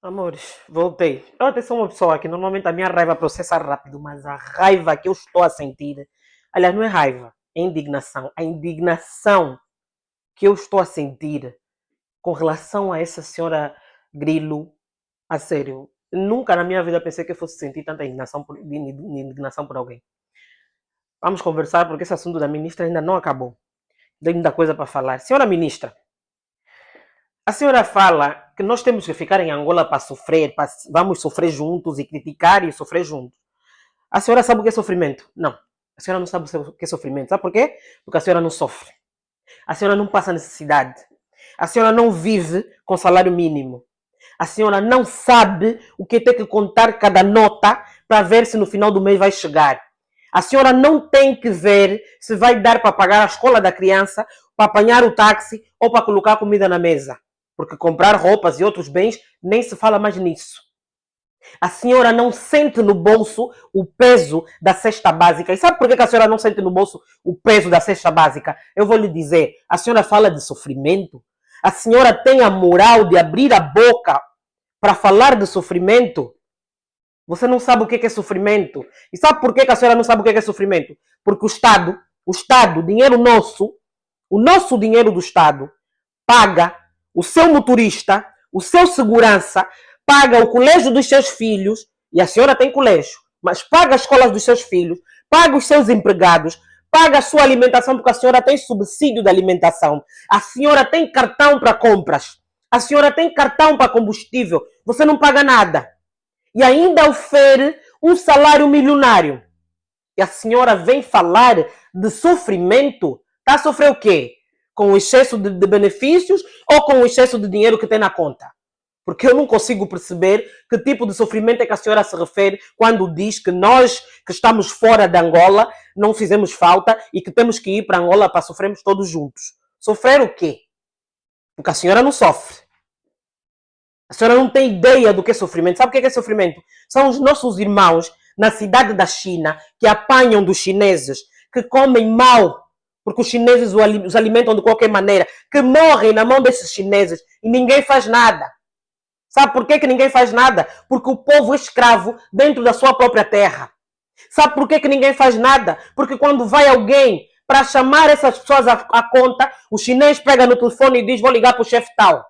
Amores, voltei. Eu até sou uma pessoa que normalmente a minha raiva processa rápido, mas a raiva que eu estou a sentir, aliás, não é raiva, é indignação. A indignação que eu estou a sentir com relação a essa senhora Grilo, a sério, nunca na minha vida pensei que eu fosse sentir tanta indignação por alguém. Vamos conversar porque esse assunto da ministra ainda não acabou. Tem muita coisa para falar. Senhora ministra, a senhora fala que nós temos que ficar em Angola para sofrer, vamos sofrer juntos e criticar e sofrer juntos. A senhora sabe o que é sofrimento? Não. A senhora não sabe o que é sofrimento. Sabe por quê? Porque a senhora não sofre. A senhora não passa necessidade. A senhora não vive com salário mínimo. A senhora não sabe o que é ter que contar cada nota para ver se no final do mês vai chegar. A senhora não tem que ver se vai dar para pagar a escola da criança, para apanhar o táxi ou para colocar comida na mesa. Porque comprar roupas e outros bens, nem se fala mais nisso. A senhora não sente no bolso o peso da cesta básica. E sabe por que a senhora não sente no bolso o peso da cesta básica? Eu vou lhe dizer, a senhora fala de sofrimento. A senhora tem a moral de abrir a boca para falar de sofrimento. Você não sabe o que é sofrimento. E sabe por que a senhora não sabe o que é sofrimento? Porque o Estado, o dinheiro nosso, o nosso dinheiro do Estado, paga o seu motorista, o seu segurança, paga o colégio dos seus filhos, e a senhora tem colégio, mas paga as escolas dos seus filhos, paga os seus empregados, paga a sua alimentação, porque a senhora tem subsídio de alimentação, a senhora tem cartão para compras, a senhora tem cartão para combustível, você não paga nada. E ainda ofere um salário milionário. E a senhora vem falar de sofrimento? Está a sofrer o quê? Com o excesso de benefícios ou com o excesso de dinheiro que tem na conta? Porque eu não consigo perceber que tipo de sofrimento é que a senhora se refere quando diz que nós que estamos fora de Angola não fizemos falta e que temos que ir para Angola para sofrermos todos juntos. Sofrer o quê? Porque a senhora não sofre. A senhora não tem ideia do que é sofrimento. Sabe o que é sofrimento? São os nossos irmãos na cidade da China que apanham dos chineses, que comem mal, porque os chineses os alimentam de qualquer maneira, que morrem na mão desses chineses e ninguém faz nada. Sabe por que ninguém faz nada? Porque o povo é escravo dentro da sua própria terra. Sabe por que ninguém faz nada? Porque quando vai alguém para chamar essas pessoas à conta, o chinês pega no telefone e diz: vou ligar para o chefe tal.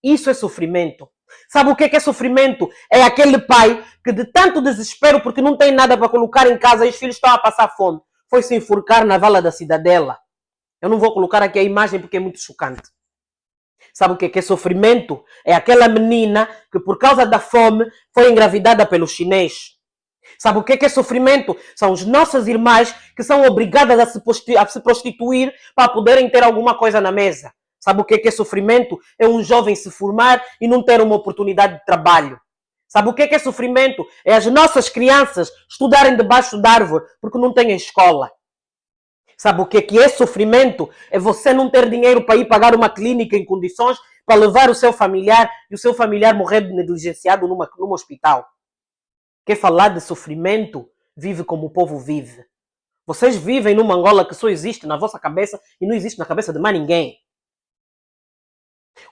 Isso é sofrimento. Sabe o que é sofrimento? É aquele pai que de tanto desespero porque não tem nada para colocar em casa e os filhos estão a passar fome, foi se enforcar na vala da cidadela. Eu não vou colocar aqui a imagem porque é muito chocante. Sabe o que é sofrimento? É aquela menina que por causa da fome foi engravidada pelo chinês. Sabe o que é sofrimento? São as nossas irmãs que são obrigadas a se prostituir para poderem ter alguma coisa na mesa. Sabe o que é sofrimento? É um jovem se formar e não ter uma oportunidade de trabalho. Sabe o que é sofrimento? É as nossas crianças estudarem debaixo da árvore porque não têm escola. Sabe o que é sofrimento? É você não ter dinheiro para ir pagar uma clínica em condições para levar o seu familiar e o seu familiar morrer negligenciado num hospital. Quer falar de sofrimento? Vive como o povo vive. Vocês vivem numa Angola que só existe na vossa cabeça e não existe na cabeça de mais ninguém.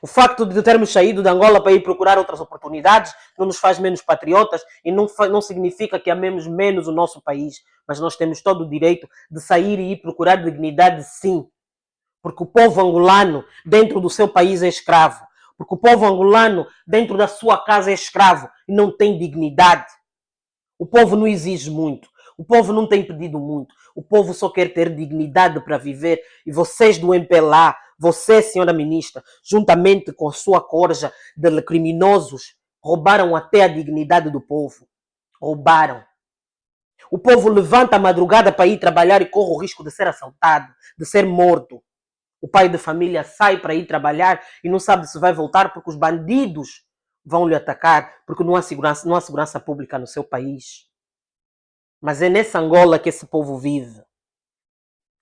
O facto de termos saído de Angola para ir procurar outras oportunidades não nos faz menos patriotas e não significa que amemos menos o nosso país. Mas nós temos todo o direito de sair e ir procurar dignidade, sim. Porque o povo angolano, dentro do seu país, é escravo. Porque o povo angolano, dentro da sua casa, é escravo e não tem dignidade. O povo não exige muito. O povo não tem pedido muito. O povo só quer ter dignidade para viver. E vocês do MPLA, você, senhora ministra, juntamente com a sua corja de criminosos, roubaram até a dignidade do povo. Roubaram. O povo levanta a madrugada para ir trabalhar e corre o risco de ser assaltado, de ser morto. O pai de família sai para ir trabalhar e não sabe se vai voltar porque os bandidos vão lhe atacar, porque não há segurança pública no seu país. Mas é nessa Angola que esse povo vive.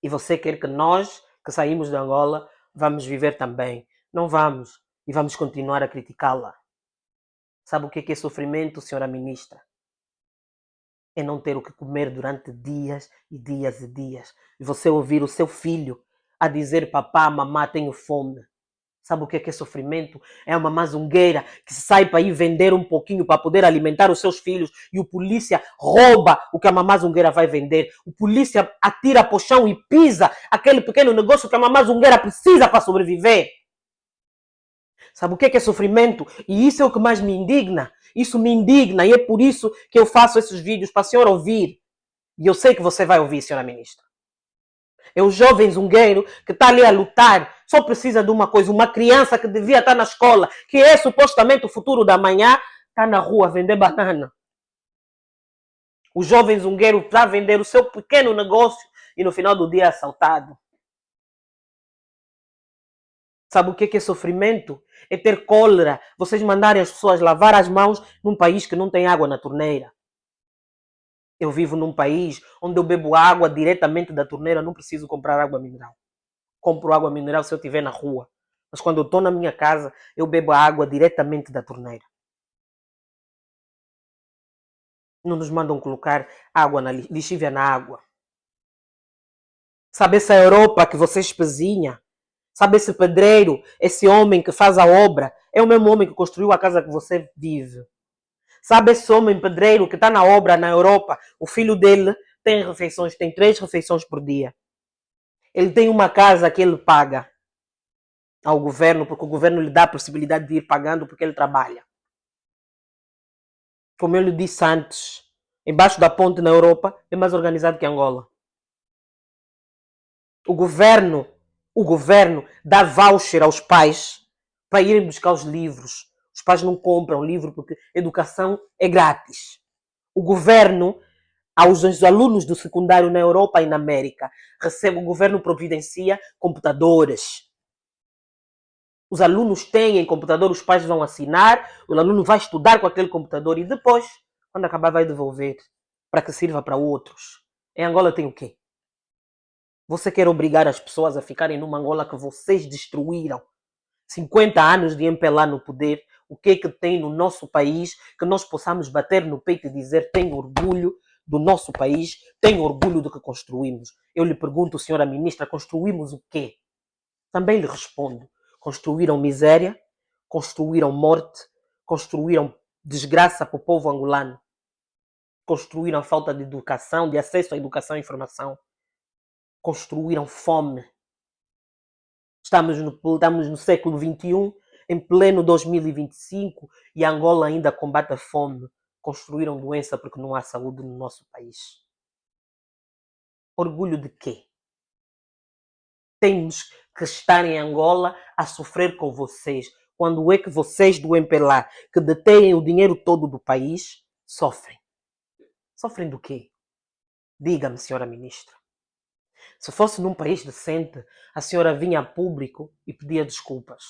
E você quer que nós, que saímos de Angola, vamos viver também. Não vamos. E vamos continuar a criticá-la. Sabe o que é sofrimento, senhora ministra? É não ter o que comer durante dias e dias e dias. E você ouvir o seu filho a dizer: papá, mamá, tenho fome. Sabe o que é sofrimento? É uma mazungueira que sai para ir vender um pouquinho para poder alimentar os seus filhos e o polícia rouba o que a mamazungueira vai vender. O polícia atira para o chão e pisa aquele pequeno negócio que a mamazungueira precisa para sobreviver. Sabe o que é sofrimento? E isso é o que mais me indigna. Isso me indigna e é por isso que eu faço esses vídeos para a senhora ouvir. E eu sei que você vai ouvir, senhora ministra. É o jovem zungueiro que está ali a lutar, só precisa de uma coisa, uma criança que devia estar na escola, que é supostamente o futuro da manhã, está na rua a vender banana. O jovem zungueiro está a vender o seu pequeno negócio e no final do dia é assaltado. Sabe o que é sofrimento? É ter cólera, vocês mandarem as pessoas lavar as mãos num país que não tem água na torneira. Eu vivo num país onde eu bebo água diretamente da torneira, não preciso comprar água mineral. Compro água mineral se eu estiver na rua. Mas quando eu estou na minha casa, eu bebo a água diretamente da torneira. Não nos mandam colocar água na lixívia na água. Sabe essa Europa que vocês espezinham? Sabe esse pedreiro, esse homem que faz a obra? É o mesmo homem que construiu a casa que você vive. Sabe esse homem pedreiro que está na obra na Europa? O filho dele tem refeições, tem 3 refeições por dia. Ele tem uma casa que ele paga ao governo, porque o governo lhe dá a possibilidade de ir pagando porque ele trabalha. Como eu lhe disse antes, embaixo da ponte na Europa é mais organizado que Angola. O governo dá voucher aos pais para irem buscar os livros. Os pais não compram livro porque educação é grátis. O governo, aos alunos do secundário na Europa e na América, o governo providencia computadores. Os alunos têm computador, os pais vão assinar, o aluno vai estudar com aquele computador e depois, quando acabar, vai devolver para que sirva para outros. Em Angola tem o quê? Você quer obrigar as pessoas a ficarem numa Angola que vocês destruíram? 50 anos de MPLA no poder, o que é que tem no nosso país que nós possamos bater no peito e dizer tenho orgulho do nosso país, tenho orgulho do que construímos? Eu lhe pergunto, senhora ministra, construímos o quê? Também lhe respondo. Construíram miséria, construíram morte, construíram desgraça para o povo angolano, construíram falta de educação, de acesso à educação e informação, construíram fome. Estamos no século XXI, em pleno 2025, e Angola ainda combate a fome. Construíram doença porque não há saúde no nosso país. Orgulho de quê? Temos que estar em Angola a sofrer com vocês. Quando é que vocês do MPLA, que detêm o dinheiro todo do país, sofrem? Sofrem do quê? Diga-me, senhora ministra. Se fosse num país decente, a senhora vinha a público e pedia desculpas.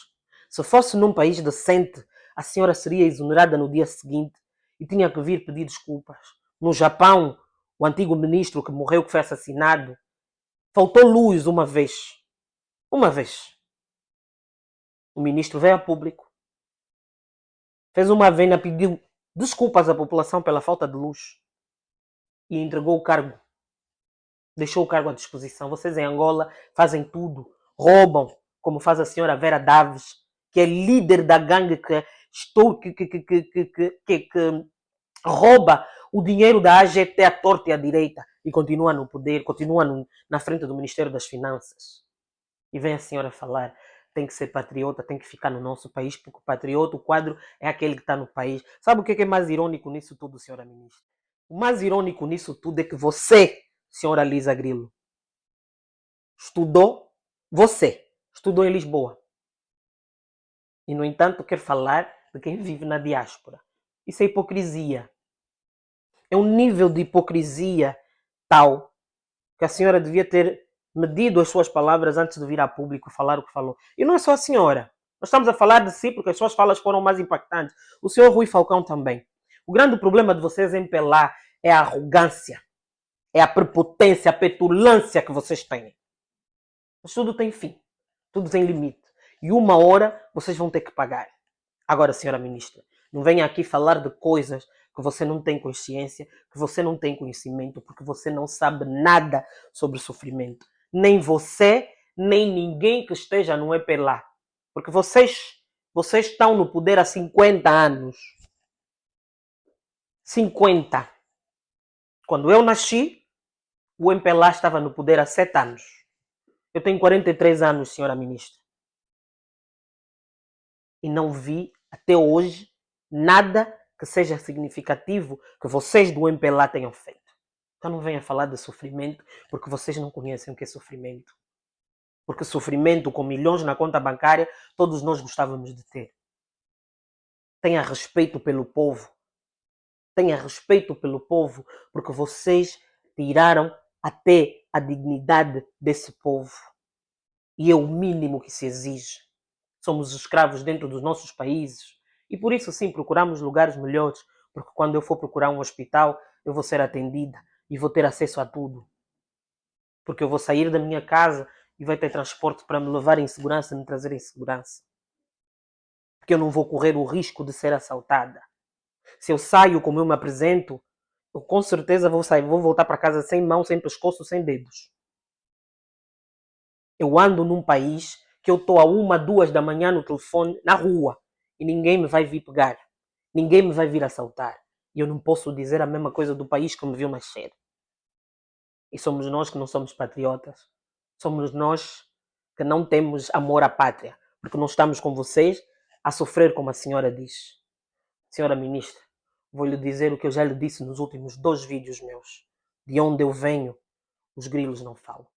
Se fosse num país decente, a senhora seria exonerada no dia seguinte e tinha que vir pedir desculpas. No Japão, o antigo ministro que morreu, que foi assassinado, faltou luz uma vez. Uma vez. O ministro veio a público, fez uma venda, pediu desculpas à população pela falta de luz e entregou o cargo. Deixou o cargo à disposição. Vocês em Angola fazem tudo. Roubam, como faz a senhora Vera Daves, que é líder da gangue que rouba o dinheiro da AGT à torta e à direita e continua no poder, continua na frente do Ministério das Finanças. E vem a senhora falar, tem que ser patriota, tem que ficar no nosso país, porque o patriota, o quadro, é aquele que está no país. Sabe o que é mais irônico nisso tudo, senhora ministra? O mais irônico nisso tudo é que você, senhora Lisa Grilo, você estudou em Lisboa. E, no entanto, quer falar de quem vive na diáspora. Isso é hipocrisia. É um nível de hipocrisia tal que a senhora devia ter medido as suas palavras antes de vir a público falar o que falou. E não é só a senhora. Nós estamos a falar de si porque as suas falas foram mais impactantes. O senhor Rui Falcão também. O grande problema de vocês em Pelá é a arrogância, é a prepotência, a petulância que vocês têm. Mas tudo tem fim, tudo tem limite. E uma hora vocês vão ter que pagar. Agora, senhora ministra, não venha aqui falar de coisas que você não tem consciência, que você não tem conhecimento, porque você não sabe nada sobre sofrimento. Nem você, nem ninguém que esteja no EPLA. Porque vocês estão no poder há 50 anos. 50. Quando eu nasci, o MPLA estava no poder há 7 anos. Eu tenho 43 anos, senhora ministra. E não vi, até hoje, nada que seja significativo que vocês do MPLA tenham feito. Então não venha falar de sofrimento, porque vocês não conhecem o que é sofrimento. Porque sofrimento com milhões na conta bancária, todos nós gostávamos de ter. Tenha respeito pelo povo. Tenha respeito pelo povo, porque vocês tiraram até a dignidade desse povo. E é o mínimo que se exige. Somos escravos dentro dos nossos países. E por isso, sim, procuramos lugares melhores, porque quando eu for procurar um hospital, eu vou ser atendida e vou ter acesso a tudo. Porque eu vou sair da minha casa e vai ter transporte para me levar em segurança e me trazer em segurança. Porque eu não vou correr o risco de ser assaltada. Se eu saio como eu me apresento, eu com certeza vou voltar para casa sem mão, sem pescoço, sem dedos. Eu ando num país que eu estou a 1, 2 da manhã no telefone, na rua, e ninguém me vai vir pegar. Ninguém me vai vir assaltar. E eu não posso dizer a mesma coisa do país que me viu nascer. E somos nós que não somos patriotas. Somos nós que não temos amor à pátria. Porque não estamos com vocês a sofrer como a senhora diz. Senhora ministra, vou lhe dizer o que eu já lhe disse nos últimos 2 vídeos meus. De onde eu venho, os grilos não falam.